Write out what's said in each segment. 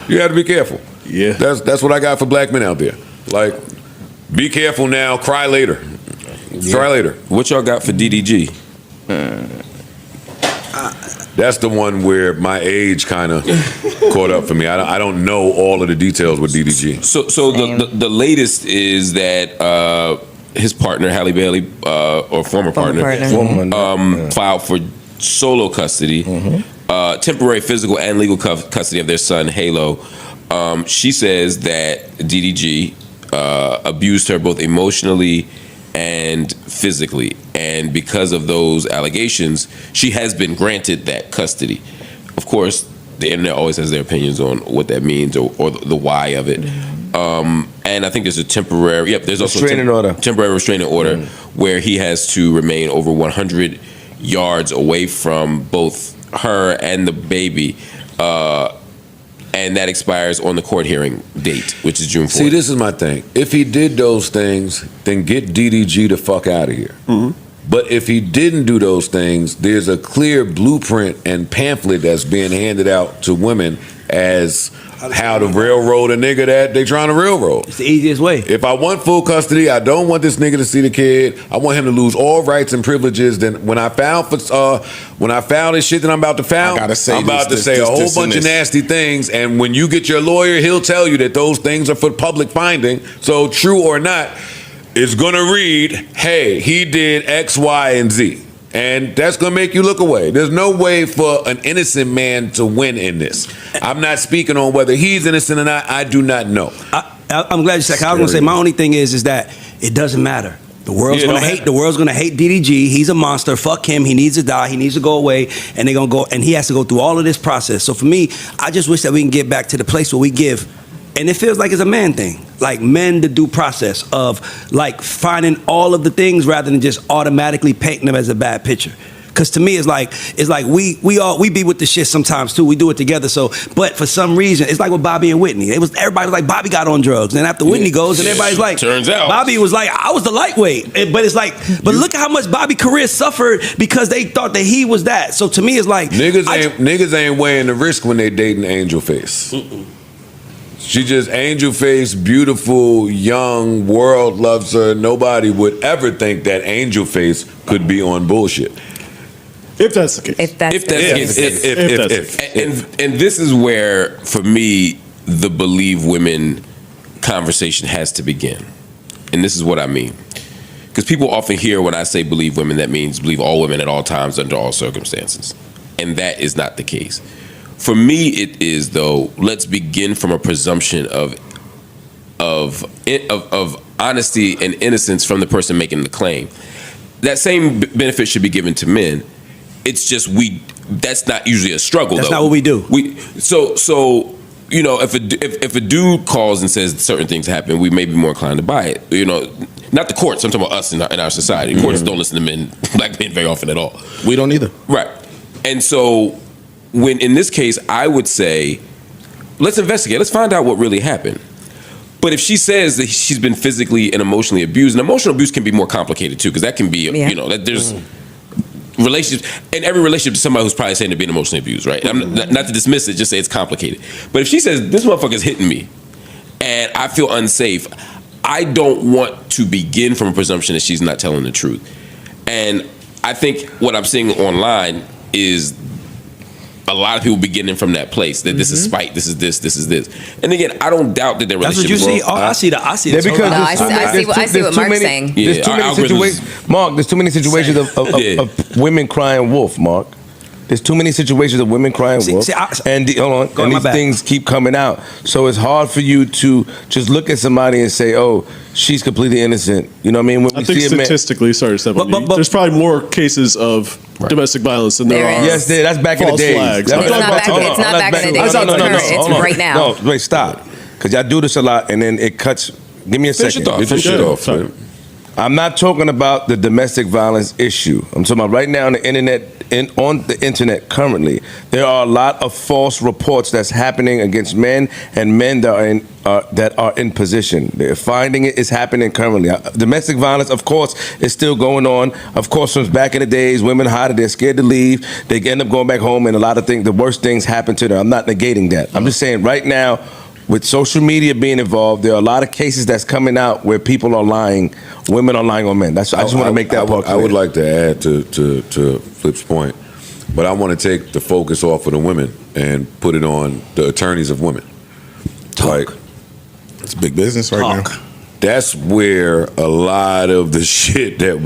You have to be careful. Yeah. That's what I got for black men out there. Like, be careful now, cry later. Yeah. Cry later. What y'all got for DDG? That's the one where my age kind of caught up for me. I don't know all of the details with DDG. So the latest is that his partner, Halle Bailey, or former partner, filed for solo custody, temporary physical and legal custody of their son, Halo. She says that DDG abused her both emotionally and physically, and because of those allegations, she has been granted that custody. Of course, the internet always has their opinions on what that means or the why of it. And I think there's a temporary, there's also temporary restraining order where he has to remain over 100 yards away from both her and the baby. And that expires on the court hearing date, which is June 4th. See, this is my thing. If he did those things, then get DDG the fuck out of here. But if he didn't do those things, there's a clear blueprint and pamphlet that's being handed out to women as how to railroad a nigga that they trying to railroad. It's the easiest way. If I want full custody, I don't want this nigga to see the kid. I want him to lose all rights and privileges. Then when I found this shit that I'm about to found, I'm about to say a whole bunch of nasty things. And when you get your lawyer, he'll tell you that those things are for public finding. So true or not, it's gonna read, hey, he did X, Y, and Z. And that's going to make you look away. There's no way for an innocent man to win in this. I'm not speaking on whether he's innocent or not. I do not know. I'm glad you said. I was going to say my only thing is that it doesn't matter. The world's going to hate. The world's going to hate DDG. He's a monster. Fuck him. He needs to die. He needs to go away. And they're going to go. And he has to go through all of this process. So for me, I just wish that we can get back to the place where we give. And it feels like it's a man thing, like men the due process of like finding all of the things rather than just automatically painting them as a bad picture. Because to me, it's like we be with the shit sometimes too. We do it together. So, but for some reason, it's like with Bobby and Whitney. Everybody was like Bobby got on drugs, and after Whitney goes, and everybody's like, turns out Bobby was like, I was the lightweight. But it's like, but look at how much Bobby's career suffered because they thought that he was that. So to me, it's like niggas ain't weighing the risk when they dating Angel Face. She just angel face, beautiful, young, world loves her. Nobody would ever think that Angel Face could be on bullshit. If that's the case. And this is where, for me, the believe women conversation has to begin. And this is what I mean. Because people often hear when I say believe women, that means believe all women at all times under all circumstances. And that is not the case. For me, it is, though, let's begin from a presumption of honesty and innocence from the person making the claim. That same benefit should be given to men. It's just that's not usually a struggle. That's though. not what we do. So you know, if a dude calls and says certain things happen, we may be more inclined to buy it. You know, not the courts. I'm talking about us in our society. The courts don't listen to black men very often at all. We don't either. Right. And so, when in this case, I would say, let's investigate. Let's find out what really happened. But if she says that she's been physically and emotionally abused, and emotional abuse can be more complicated too, because that can be, you know, that there's relationships, and every relationship to somebody who's probably saying they're being emotionally abused, right? I'm not to dismiss it, just say it's complicated. But if she says, this motherfucker's hitting me, and I feel unsafe, I don't want to begin from a presumption that she's not telling the truth. And I think what I'm seeing online is a lot of people beginning from that place that this is spite, this is this. And again, I don't doubt that their relationship. That's what you see. I see that. Because I see what Mark's saying. There's too many situations, Mark. There's too many situations of women crying wolf, Mark. There's too many situations of women crying wolf, and these things keep coming out. So it's hard for you to just look at somebody and say, "Oh, she's completely innocent." You know what I mean? When I think statistically, sorry, Steph, there's probably more cases of domestic violence than there are. Yes, that's back in the days. Flags. It's not back in the days. It's right now. No, wait, stop. Because y'all do this a lot, and then it cuts. Give me a second. Finish it off. I'm not talking about the domestic violence issue. I'm talking about right now on the internet currently. There are a lot of false reports that's happening against men and men that are in position. They're finding it is happening currently. Domestic violence, of course, is still going on. Of course, from back in the days, women hide, they're scared to leave. They end up going back home, and a lot of things, the worst things happen to them. I'm not negating that. I'm just saying right now, with social media being involved, there are a lot of cases that's coming out where people are lying, women are lying on men. I just want to make that part clear. I would like to add to Flip's point, but I want to take the focus off of the women and put it on the attorneys of women. Like, it's big business right now. That's where a lot of the shit that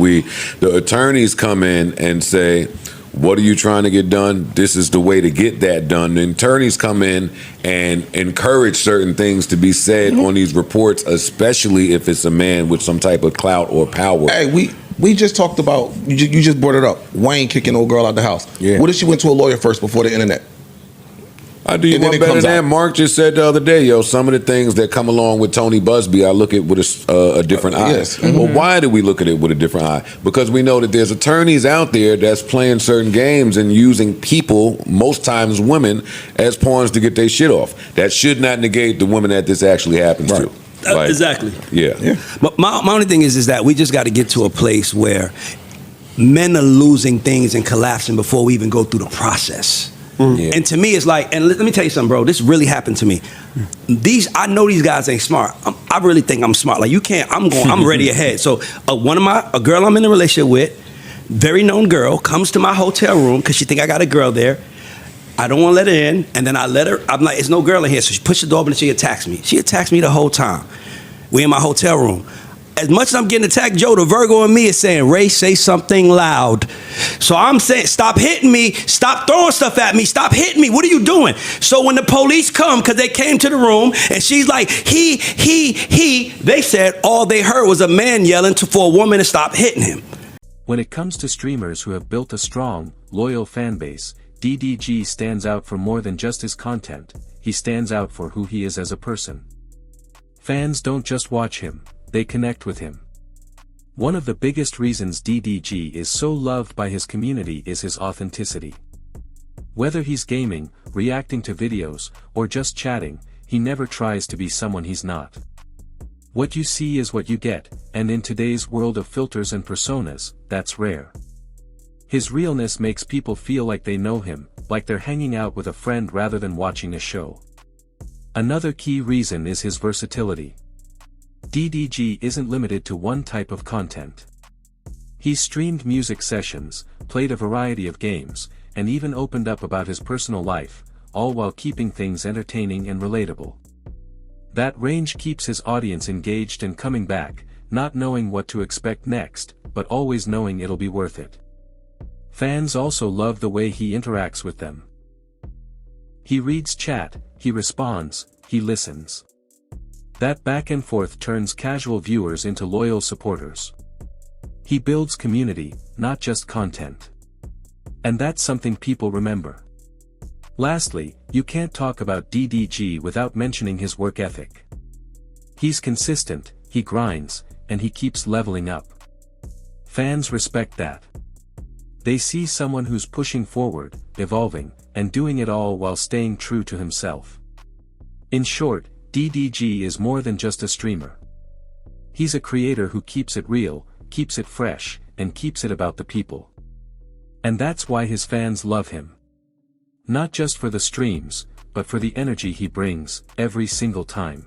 the attorneys come in and say, what are you trying to get done? This is the way to get that done. The attorneys come in and encourage certain things to be said on these reports, especially if it's a man with some type of clout or power. Hey, we just talked about, you just brought it up, Wayne kicking old girl out the house. Yeah. What if she went to a lawyer first before the internet? I do you want better than that. Mark just said the other day, some of the things that come along with Tony Busby, I look at with a different eye. Yes. Well, why do we look at it with a different eye? Because we know that there's attorneys out there that's playing certain games and using people, most times women, as pawns to get their shit off. That should not negate the women that this actually happens to. Exactly. Yeah. But my only thing is that we just got to get to a place where men are losing things and collapsing before we even go through the process. Yeah. And to me, it's like, and let me tell you something, bro. This really happened to me. I know these guys ain't smart. I really think I'm smart. Like, you can't. I'm ready ahead. So a girl I'm in a relationship with, very known girl, comes to my hotel room because she think I got a girl there. I don't want to let her in, and then I let her. I'm like, there's no girl in here. So she pushes the door open and she attacks me. She attacks me the whole time. We in my hotel room. As much as I'm getting attacked, Joe, the Virgo in me is saying, Ray, say something loud. So I'm saying, stop hitting me. Stop throwing stuff at me. Stop hitting me. What are you doing? So when the police come, because they came to the room, and she's like, he, they said all they heard was a man yelling for a woman to stop hitting him. When it comes to streamers who have built a strong, loyal fan base, DDG stands out for more than just his content. He stands out for who he is as a person. Fans don't just watch him. They connect with him. One of the biggest reasons DDG is so loved by his community is his authenticity. Whether he's gaming, reacting to videos, or just chatting, he never tries to be someone he's not. What you see is what you get, and in today's world of filters and personas, that's rare. His realness makes people feel like they know him, like they're hanging out with a friend rather than watching a show. Another key reason is his versatility. DDG isn't limited to one type of content. He's streamed music sessions, played a variety of games, and even opened up about his personal life, all while keeping things entertaining and relatable. That range keeps his audience engaged and coming back, not knowing what to expect next, but always knowing it'll be worth it. Fans also love the way he interacts with them. He reads chat, he responds, he listens. That back and forth turns casual viewers into loyal supporters. He builds community, not just content. And that's something people remember. Lastly, you can't talk about DDG without mentioning his work ethic. He's consistent, he grinds, and he keeps leveling up. Fans respect that. They see someone who's pushing forward, evolving, and doing it all while staying true to himself. In short, DDG is more than just a streamer. He's a creator who keeps it real, keeps it fresh, and keeps it about the people. And that's why his fans love him. Not just for the streams, but for the energy he brings, every single time.